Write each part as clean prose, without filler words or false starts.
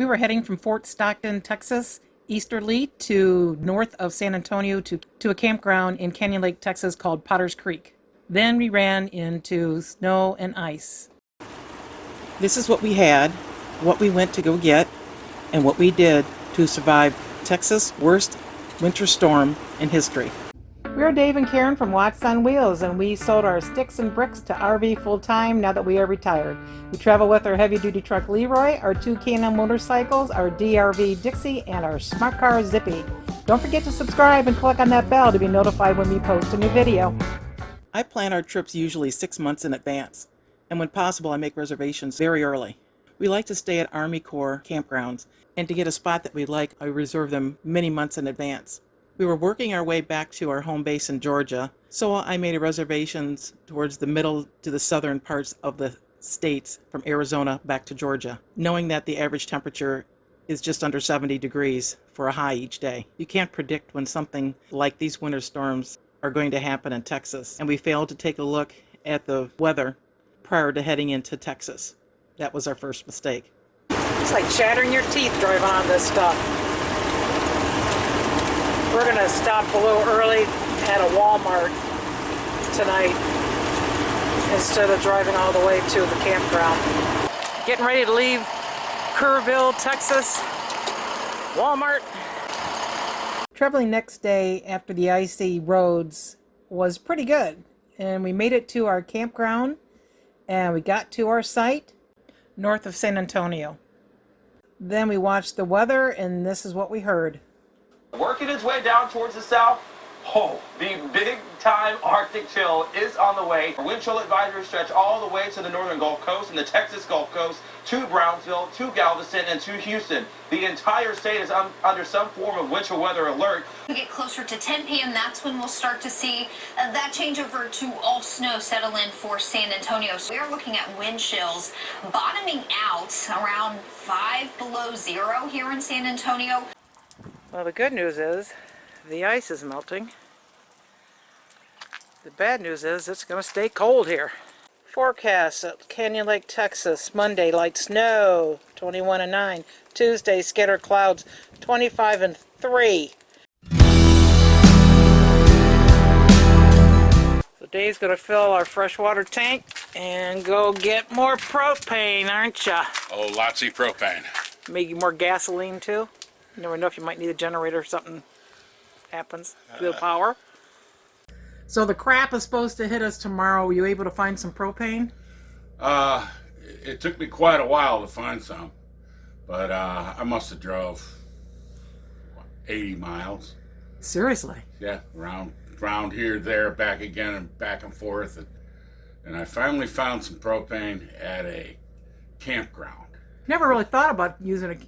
We were heading from Fort Stockton, Texas, easterly to north of San Antonio to a campground in Canyon Lake, Texas called Potter's Creek. Then we ran into snow and ice. This is what we had, what we went to go get, and what we did to survive Texas' worst winter storm in history. We're Dave and Karen from Watts on Wheels, and we sold our sticks and bricks to RV full-time now that we are retired. We travel with our heavy-duty truck Leroy, our two K&M motorcycles, our DRV Dixie, and our smart car Zippy. Don't forget to subscribe and click on that bell to be notified when we post a new video. I plan our trips usually 6 months in advance, and when possible I make reservations very early. We like to stay at Army Corps campgrounds, and to get a spot that we like, I reserve them many months in advance. We were working our way back to our home base in Georgia, so I made reservations towards the middle to the southern parts of the states from Arizona back to Georgia, knowing that the average temperature is just under 70 degrees for a high each day. You can't predict when something like these winter storms are going to happen in Texas, and we failed to take a look at the weather prior to heading into Texas. That was our first mistake. It's like chattering your teeth driving on this stuff. We're going to stop a little early at a Walmart tonight instead of driving all the way to the campground. Getting ready to leave Kerrville, Texas. Walmart. Traveling next day after the icy roads was pretty good, and we made it to our campground and we got to our site north of San Antonio. Then we watched the weather, and this is what we heard. Working its way down towards the south, the big-time Arctic chill is on the way. Wind chill advisories stretch all the way to the northern Gulf Coast and the Texas Gulf Coast, to Brownsville, to Galveston, and to Houston. The entire state is under some form of winter weather alert. We get closer to 10 p.m., that's when we'll start to see that changeover to all snow settle in for San Antonio. So we are looking at wind chills bottoming out around 5 below zero here in San Antonio. Well, the good news is the ice is melting. The bad news is it's going to stay cold here. Forecast at Canyon Lake, Texas. Monday, light snow, 21 and 9. Tuesday, scattered clouds, 25 and 3. So Dave's going to fill our freshwater tank and go get more propane, aren't ya? Oh, lots of propane. Maybe more gasoline too. You never know if you might need a generator if something happens to the power. So the crap is supposed to hit us tomorrow. Were you able to find some propane? It took me quite a while to find some, but I must have drove 80 miles. Seriously? Yeah, around here, there, back again, and back and forth, and I finally found some propane at a campground. Never really thought about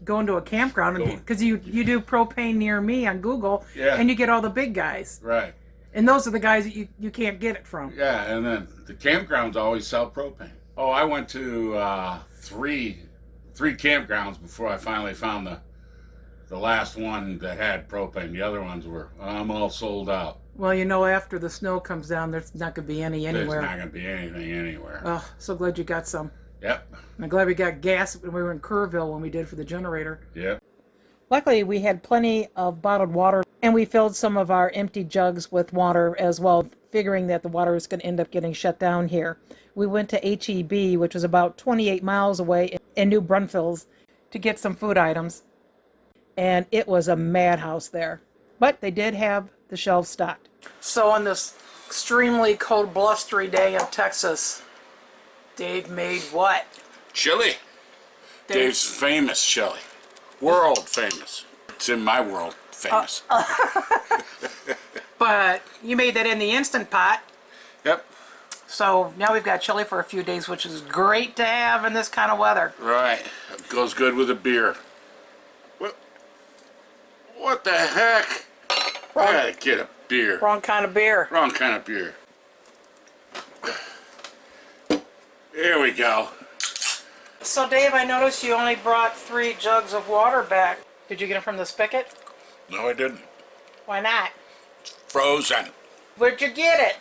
going to a campground because you do propane near me on Google, yeah, and you get all the big guys. Right. And those are the guys that you can't get it from. Yeah, and then the campgrounds always sell propane. Oh, I went to three campgrounds before I finally found the last one that had propane. The other ones were, I'm all sold out. Well, you know, after the snow comes down, there's not going to be any anywhere. There's not going to be anything anywhere. Oh, so glad you got some. Yep. I'm glad we got gas when we were in Kerrville when we did for the generator. Yep. Luckily, we had plenty of bottled water, and we filled some of our empty jugs with water as well, figuring that the water was going to end up getting shut down here. We went to HEB, which was about 28 miles away in New Braunfels, to get some food items, and it was a madhouse there. But they did have the shelves stocked. So on this extremely cold, blustery day in Texas, Dave made what? Chili. Dave's famous chili. World famous. It's in my world famous. But you made that in the Instant Pot. Yep. So now we've got chili for a few days, which is great to have in this kind of weather. Right. It goes good with a beer. What the heck? I gotta get a beer. Wrong kind of beer. Wrong kind of beer. Here we go. So Dave, I noticed you only brought 3 jugs of water back. Did you get them from the spigot? No, I didn't. Why not? Frozen. Where'd you get it?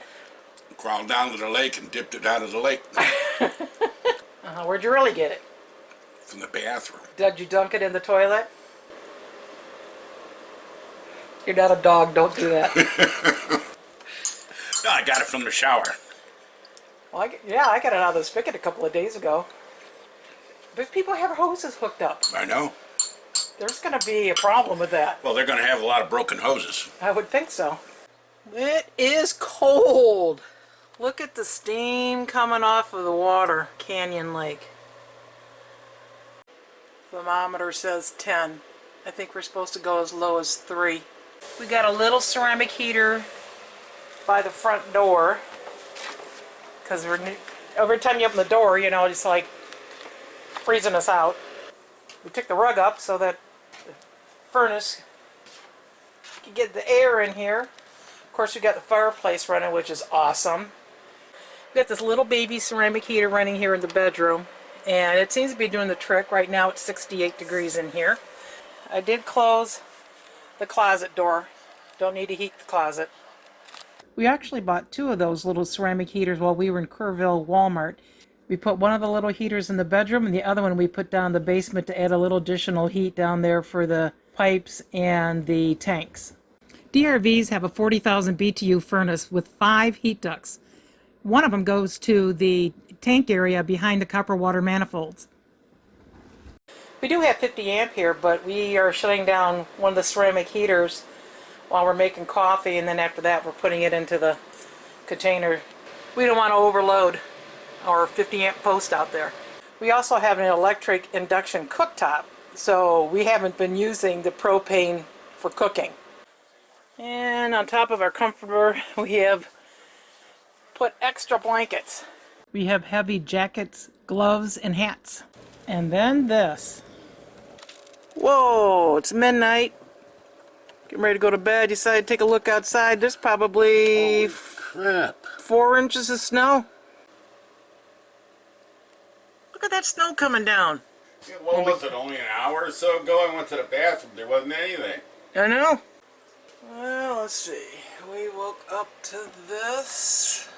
Crawled down to the lake and dipped it out of the lake. Where'd you really get it? from the bathroom. Did you dunk it in the toilet? You're not a dog, don't do that. No, I got it from the shower. Well, yeah, I got it out of the spigot a couple of days ago. But people have hoses hooked up. I know. There's going to be a problem with that. Well, they're going to have a lot of broken hoses. I would think so. It is cold. Look at the steam coming off of the water, Canyon Lake. Thermometer says 10. I think we're supposed to go as low as 3. We got a little ceramic heater by the front door. Because every time you open the door, you know, it's like freezing us out. We took the rug up so that the furnace can get the air in here. Of course, we got the fireplace running, which is awesome. We got this little baby ceramic heater running here in the bedroom, and it seems to be doing the trick. Right now it's 68 degrees in here. I did close the closet door. Don't need to heat the closet. We actually bought 2 of those little ceramic heaters while we were in Kerrville Walmart. We put one of the little heaters in the bedroom, and the other one we put down in the basement to add a little additional heat down there for the pipes and the tanks. DRVs have a 40,000 BTU furnace with 5 heat ducts. One of them goes to the tank area behind the copper water manifolds. We do have 50 amp here, but we are shutting down one of the ceramic heaters while we're making coffee, and then after that we're putting it into the container. We don't want to overload our 50 amp post out there. We also have an electric induction cooktop, so we haven't been using the propane for cooking. And on top of our comforter we have put extra blankets. We have heavy jackets, gloves, and hats. And then this. Whoa, it's midnight. Getting ready to go to bed. Decided to take a look outside. There's probably Crap. 4 inches of snow. Look at that snow coming down. Yeah, what was it, only an hour or so ago I went to the bathroom, there wasn't anything. I know. Well, let's see. We woke up to this.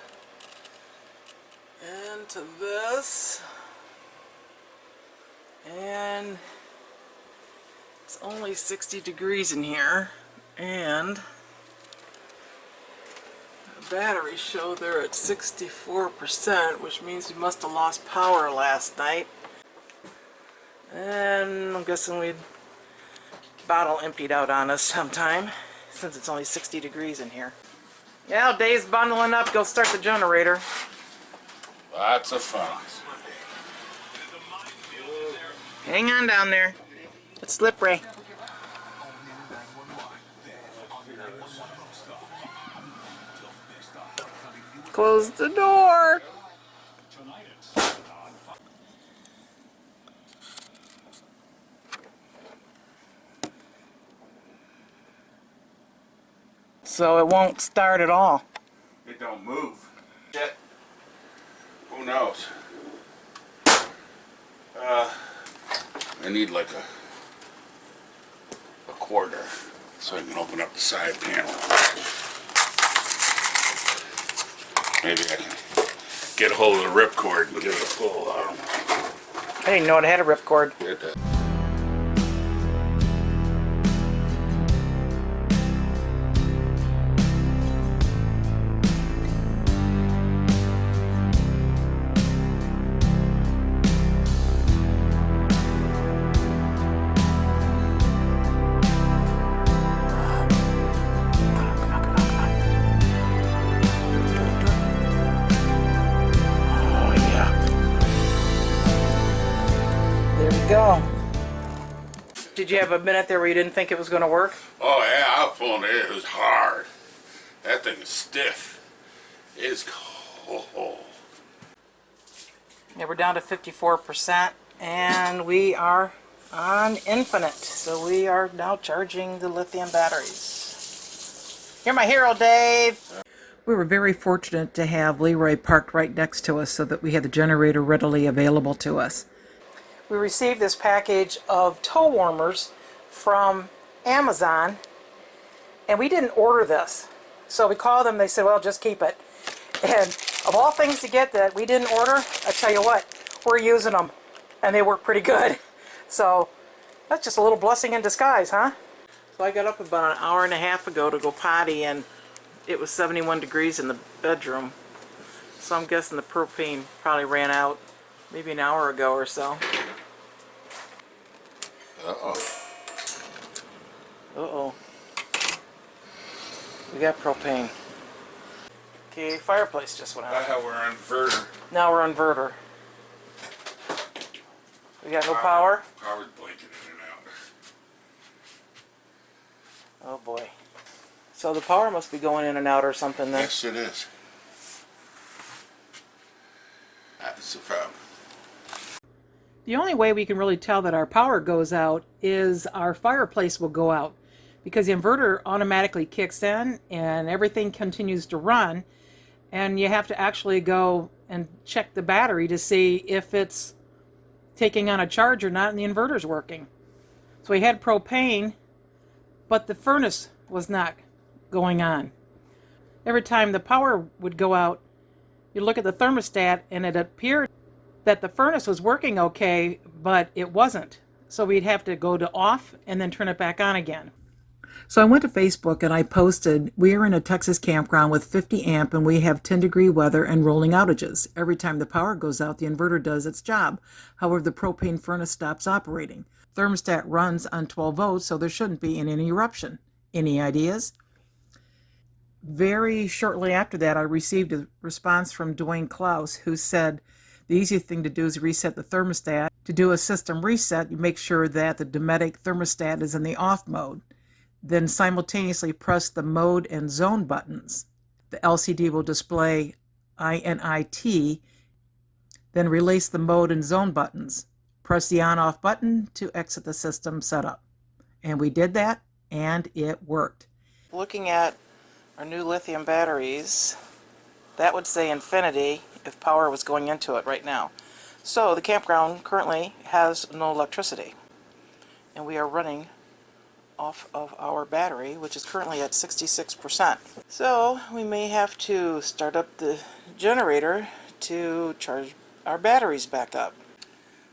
And to this. And it's only 60 degrees in here. And the batteries show they're at 64%, which means we must have lost power last night. And I'm guessing we'd bottle emptied out on us sometime, since it's only 60 degrees in here. Yeah, Dave's bundling up. Go start the generator. Lots of fun. Hang on down there. It's slippery. Close the door. So it won't start at all. It don't move. Shit. Who knows? I need like a quarter so I can open up the side panel. Maybe I can get a hold of the ripcord and give it a pull. I don't know. I didn't know it had a ripcord. It does. Go. Did you have a minute there where you didn't think it was going to work? Oh yeah, I was pulling it. It was hard. That thing is stiff. It's cold. Yeah, we're down to 54%, and we are on infinite. So we are now charging the lithium batteries. You're my hero, Dave. We were very fortunate to have Leroy parked right next to us so that we had the generator readily available to us. We received this package of toe warmers from Amazon, and we didn't order this. So we called them, they said, well, just keep it. And of all things to get that we didn't order, I tell you what, we're using them. and they work pretty good. So that's just a little blessing in disguise, huh? So I got up about an hour and a half ago to go potty, and it was 71 degrees in the bedroom. So I'm guessing the propane probably ran out maybe an hour ago or so. Uh-oh. Uh-oh. We got propane. Okay, fireplace just went out. How we're on inverter. Now we're on inverter. We got no power? Power's blinking in and out. Oh boy. So the power must be going in and out or something then. Yes, it is. That's the problem. The only way we can really tell that our power goes out is our fireplace will go out, because the inverter automatically kicks in and everything continues to run, and you have to actually go and check the battery to see if it's taking on a charge or not, and the inverter's working. So we had propane, but the furnace was not going on. Every time the power would go out, you look at the thermostat and it appeared that the furnace was working okay, but it wasn't. So we'd have to go to off and then turn it back on again. So I went to Facebook and I posted, we are in a Texas campground with 50 amp and we have 10-degree weather and rolling outages. Every time the power goes out, the inverter does its job. However, the propane furnace stops operating. Thermostat runs on 12 volts, so there shouldn't be any eruption. Any ideas? Very shortly after that, I received a response from Dwayne Klaus, who said the easiest thing to do is reset the thermostat. To do a system reset, you make sure that the Dometic thermostat is in the off mode. Then simultaneously press the mode and zone buttons. The LCD will display INIT, then release the mode and zone buttons. Press the on-off button to exit the system setup. And we did that, and it worked. Looking at our new lithium batteries, that would say infinity if power was going into it right now. So the campground currently has no electricity, and we are running off of our battery, which is currently at 66%. So we may have to start up the generator to charge our batteries back up.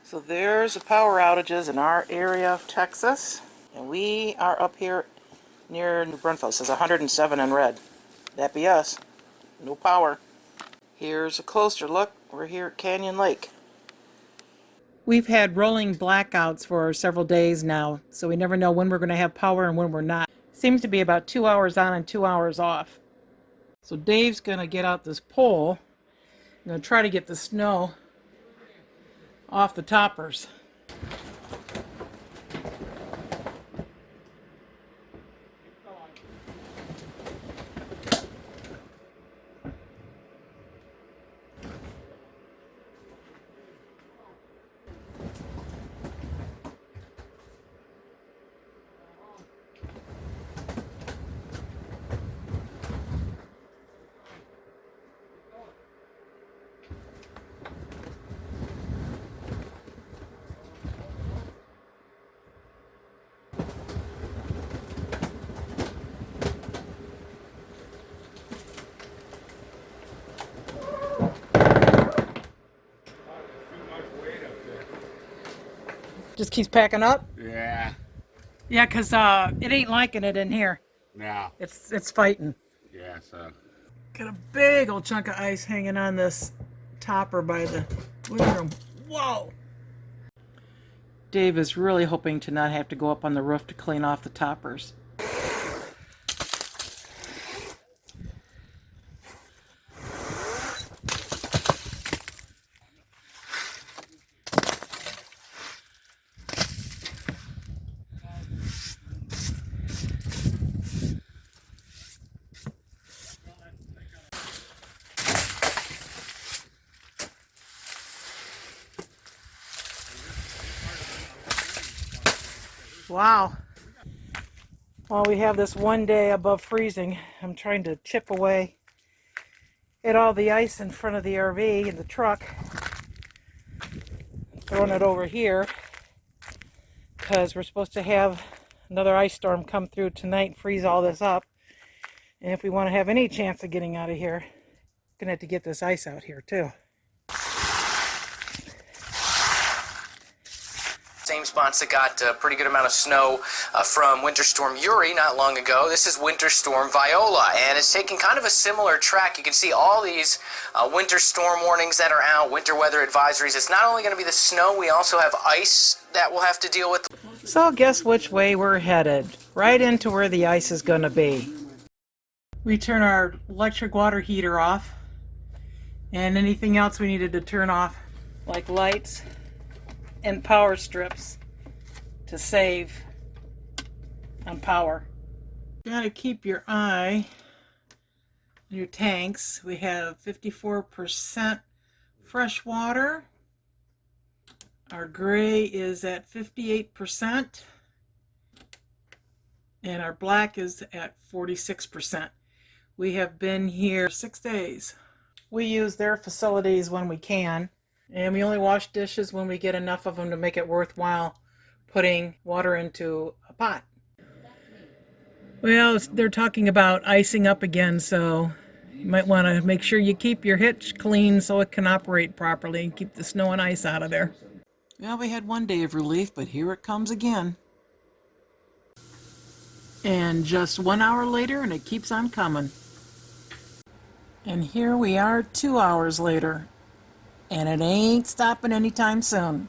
So there's the power outages in our area of Texas, and we are up here near New Braunfels. It says 107 in red. That be us. No power. Here's a closer look. We're here at Canyon Lake. We've had rolling blackouts for several days now, so we never know when we're going to have power and when we're not. Seems to be about 2 hours on and 2 hours off. So Dave's going to get out this pole. I'm going to try to get the snow off the toppers. Just keeps packing up? Yeah. Yeah, because it ain't liking it in here. No. It's fighting. Yeah, so. Got a big old chunk of ice hanging on this topper by the living room. Whoa! Dave is really hoping to not have to go up on the roof to clean off the toppers. Wow. Well, we have this one day above freezing. I'm trying to chip away at all the ice in front of the RV and the truck. Throwing it over here because we're supposed to have another ice storm come through tonight and freeze all this up. And if we want to have any chance of getting out of here, we're going to have to get this ice out here too. spots that got a pretty good amount of snow from Winter Storm Uri not long ago. This is Winter Storm Viola, and it's taking kind of a similar track. You can see all these winter storm warnings that are out, winter weather advisories. It's not only going to be the snow, we also have ice that we'll have to deal with. So guess which way we're headed? Right into where the ice is going to be. We turn our electric water heater off, and anything else we needed to turn off, like lights and power strips, to save on power. You gotta keep your eye on your tanks. We have 54% fresh water. Our gray is at 58%, and our black is at 46%. We have been here 6 days. We use their facilities when we can, and we only wash dishes when we get enough of them to make it worthwhile putting water into a pot. Well, they're talking about icing up again, so you might want to make sure you keep your hitch clean so it can operate properly and keep the snow and ice out of there. Well, we had one day of relief, but here it comes again. And just 1 hour later, and it keeps on coming. And here we are 2 hours later, and it ain't stopping anytime soon.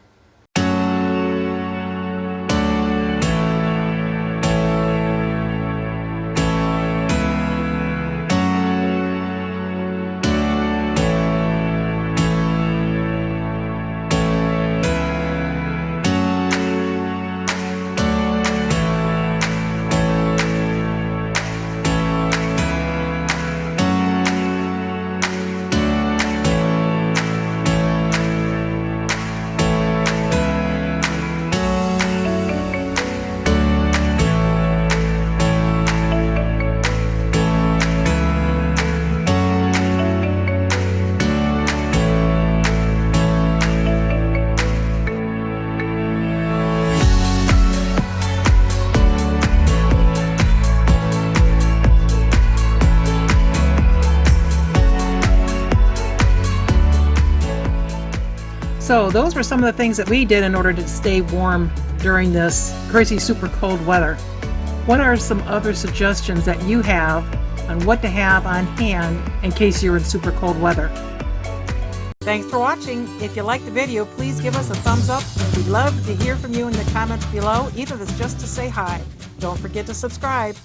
So those were some of the things that we did in order to stay warm during this crazy super cold weather. What are some other suggestions that you have on what to have on hand in case you're in super cold weather? Thanks for watching. If you liked the video, please give us a thumbs up. We'd love to hear from you in the comments below, even if it's just to say hi. Don't forget to subscribe.